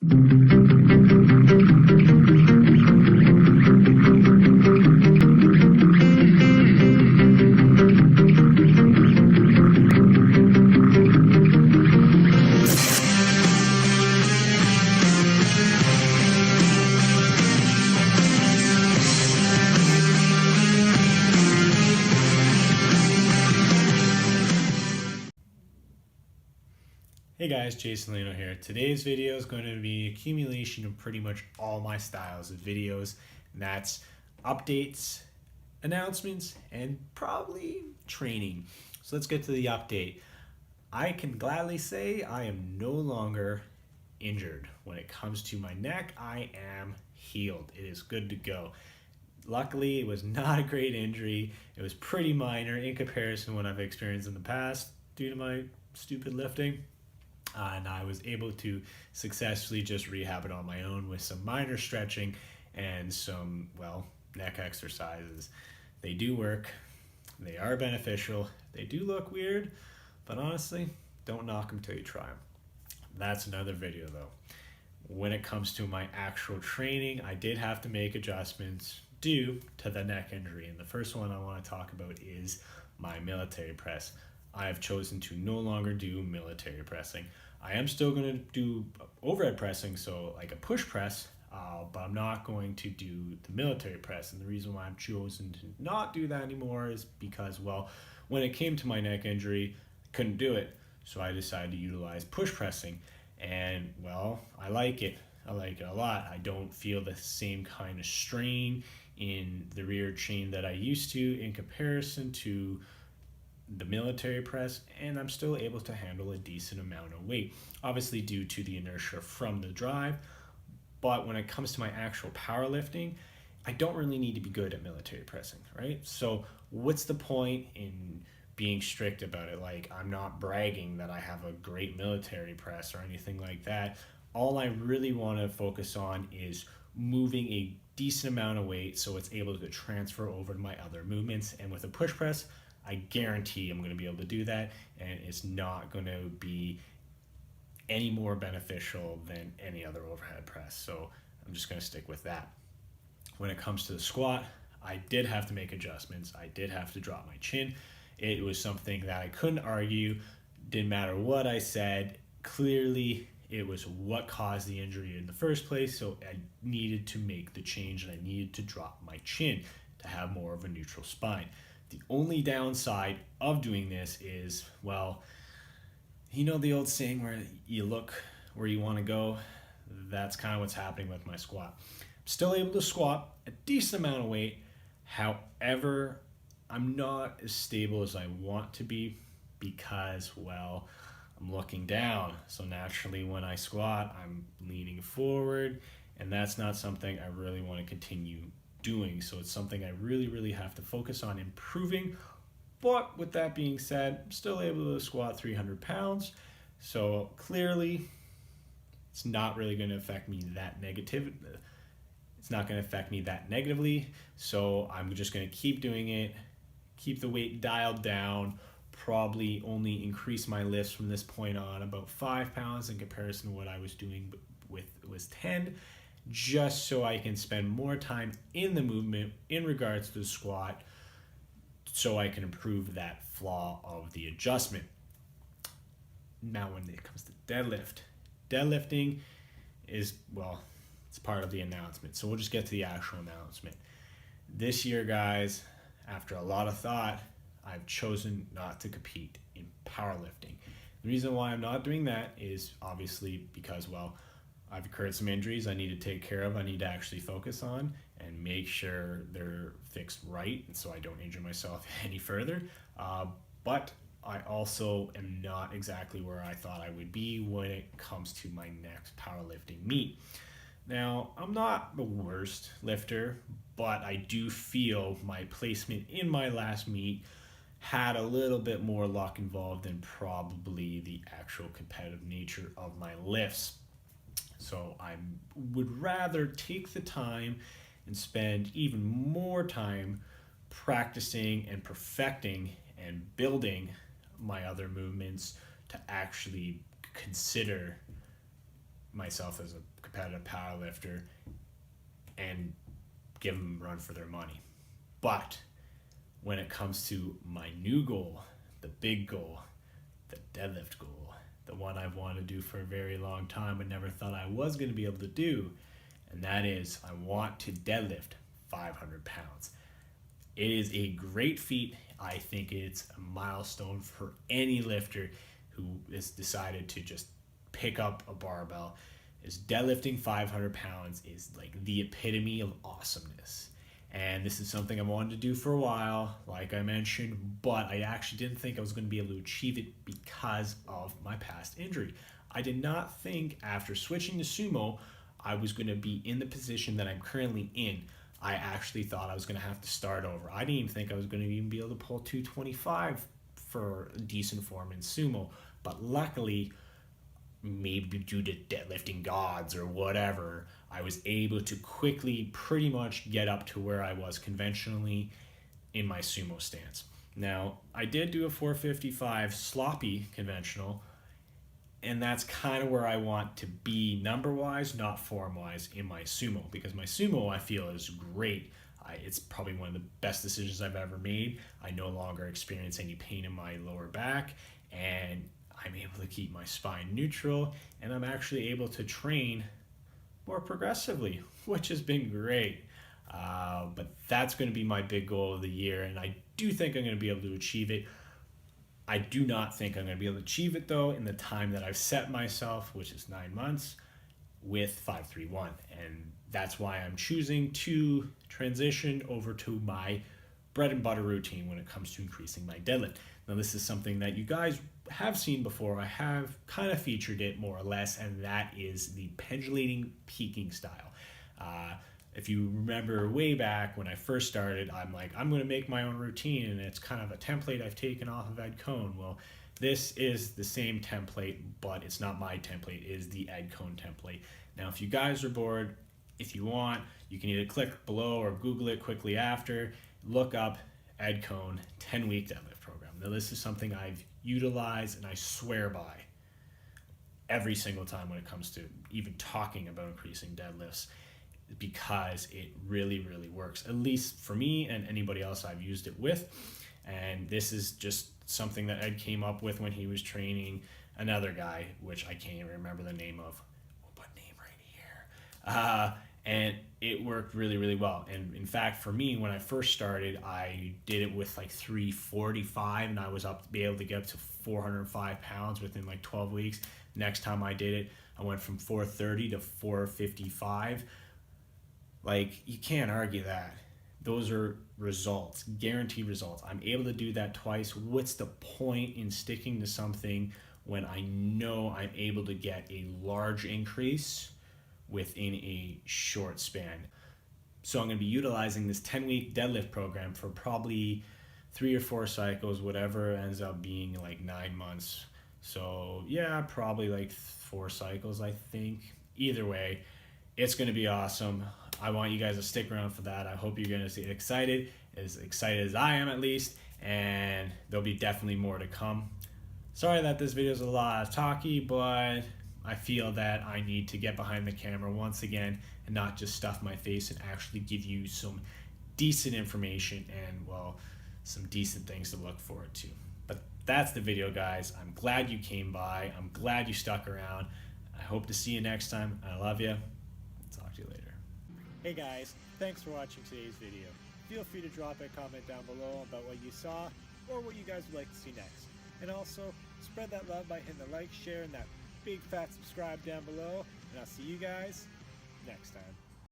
Hey guys, Jason Leno here. Today's video is going to be accumulation of pretty much all my styles of videos, and that's updates, announcements, and probably training. So let's get to the update. I can gladly say I am no longer injured. When it comes to my neck, I am healed. It is good to go. Luckily, it was not a great injury. It was pretty minor in comparison to what I've experienced in the past due to my stupid lifting. And I was able to successfully just rehab it on my own with some minor stretching and some, neck exercises. They do work. They are beneficial. They do look weird, but honestly, don't knock them till you try them. That's another video though. When it comes to my actual training, I did have to make adjustments due to the neck injury. And the first one I want to talk about is my military press. I have chosen to no longer do military pressing. I am still going to do overhead pressing, so like a push press, but I'm not going to do the military press. And the reason why I've chosen to not do that anymore is because, when it came to my neck injury, I couldn't do it. So I decided to utilize push pressing. And, I like it. I like it a lot. I don't feel the same kind of strain in the rear chain that I used to in comparison to the military press, and I'm still able to handle a decent amount of weight, obviously due to the inertia from the drive. But when it comes to my actual powerlifting, I don't really need to be good at military pressing, right? So what's the point in being strict about it? Like, I'm not bragging that I have a great military press or anything like that. All I really want to focus on is moving a decent amount of weight so it's able to transfer over to my other movements. And with a push press, I guarantee I'm going to be able to do that, and it's not going to be any more beneficial than any other overhead press. So I'm just going to stick with that. When it comes to the squat, I did have to make adjustments. I did have to drop my chin. It was something that I couldn't argue. Didn't matter what I said. Clearly, it was what caused the injury in the first place. So I needed to make the change, and I needed to drop my chin to have more of a neutral spine. The only downside of doing this is, the old saying where you look where you want to go. That's kind of what's happening with my squat. I'm still able to squat a decent amount of weight. However, I'm not as stable as I want to be because, I'm looking down. So naturally when I squat, I'm leaning forward, and that's not something I really want to continue doing. So it's something I really have to focus on improving. But with that being said, I'm still able to squat 300 pounds. So clearly it's not really going to affect me that negatively. It's not going to affect me that negatively. So I'm just going to keep doing it, keep the weight dialed down, probably only increase my lifts from this point on about 5 pounds in comparison to what I was doing was 10. Just so I can spend more time in the movement in regards to the squat, so I can improve that flaw of the adjustment. Now when it comes to deadlifting is, it's part of the announcement. So we'll just get to the actual announcement. This year, guys, after a lot of thought, I've chosen not to compete in powerlifting. The reason why I'm not doing that is obviously because, I've incurred some injuries I need to take care of. I need to actually focus on and make sure they're fixed right, and so I don't injure myself any further. But I also am not exactly where I thought I would be when it comes to my next powerlifting meet. Now, I'm not the worst lifter, but I do feel my placement in my last meet had a little bit more luck involved than probably the actual competitive nature of my lifts. So I would rather take the time and spend even more time practicing and perfecting and building my other movements to actually consider myself as a competitive powerlifter and give them a run for their money. But when it comes to my new goal, the big goal, the deadlift goal, the one I've wanted to do for a very long time but never thought I was going to be able to do, and that is I want to deadlift 500 pounds. It is a great feat. I think it's a milestone for any lifter who has decided to just pick up a barbell. Is deadlifting 500 pounds is like the epitome of awesomeness. And this is something I wanted to do for a while, like I mentioned, but I actually didn't think I was going to be able to achieve it because of my past injury. I did not think after switching to sumo, I was going to be in the position that I'm currently in. I actually thought I was going to have to start over. I didn't even think I was going to even be able to pull 225 for decent form in sumo. But luckily, maybe due to deadlifting gods or whatever, I was able to quickly pretty much get up to where I was conventionally in my sumo stance. Now, I did do a 455 sloppy conventional, and that's kind of where I want to be number-wise, not form-wise, in my sumo. Because my sumo, I feel, is great. It's probably one of the best decisions I've ever made. I no longer experience any pain in my lower back, and I'm able to keep my spine neutral, and I'm actually able to train more progressively, which has been great. But that's going to be my big goal of the year, and I do think I'm going to be able to achieve it. I do not think I'm going to be able to achieve it, though, in the time that I've set myself, which is 9 months, with 531. And that's why I'm choosing to transition over to my bread and butter routine when it comes to increasing my deadlift. Now, this is something that you guys have seen before. I have kind of featured it more or less, and that is the pendulating peaking style. If you remember way back when I first started, I'm like, I'm going to make my own routine, and it's kind of a template I've taken off of Coan. Well, this is the same template, but it's not my template. It is the Coan template. Now, if you guys are bored, if you want, you can either click below or Google it quickly after. Look up Coan 10-week deadlift program. Now, this is something I've utilized and I swear by every single time when it comes to even talking about increasing deadlifts, because it really, really works, at least for me and anybody else I've used it with. And this is just something that Ed came up with when he was training another guy, which I can't even remember the name of. We'll put name right here. And it worked really, really well. And in fact, for me, when I first started, I did it with like 345, and I was up to be able to get up to 405 pounds within like 12 weeks. Next time I did it, I went from 430 to 455. Like, you can't argue that. Those are results, guaranteed results. I'm able to do that twice. What's the point in sticking to something when I know I'm able to get a large increase within a short span? So I'm going to be utilizing this 10-week deadlift program for probably 3 or 4 cycles, whatever ends up being like 9 months. So yeah, probably like 4 cycles, I think. Either way, it's going to be awesome. I want you guys to stick around for that. I hope you're going to get excited as I am at least, and there'll be definitely more to come. Sorry that this video is a lot of talky, but I feel that I need to get behind the camera once again and not just stuff my face and actually give you some decent information and, well, some decent things to look forward to. But that's the video, guys. I'm glad you came by. I'm glad you stuck around. I hope to see you next time. I love you. Talk to you later. Hey guys, thanks for watching today's video. Feel free to drop a comment down below about what you saw or what you guys would like to see next. And also, spread that love by hitting the like, share, and that big fat subscribe down below. And I'll see you guys next time.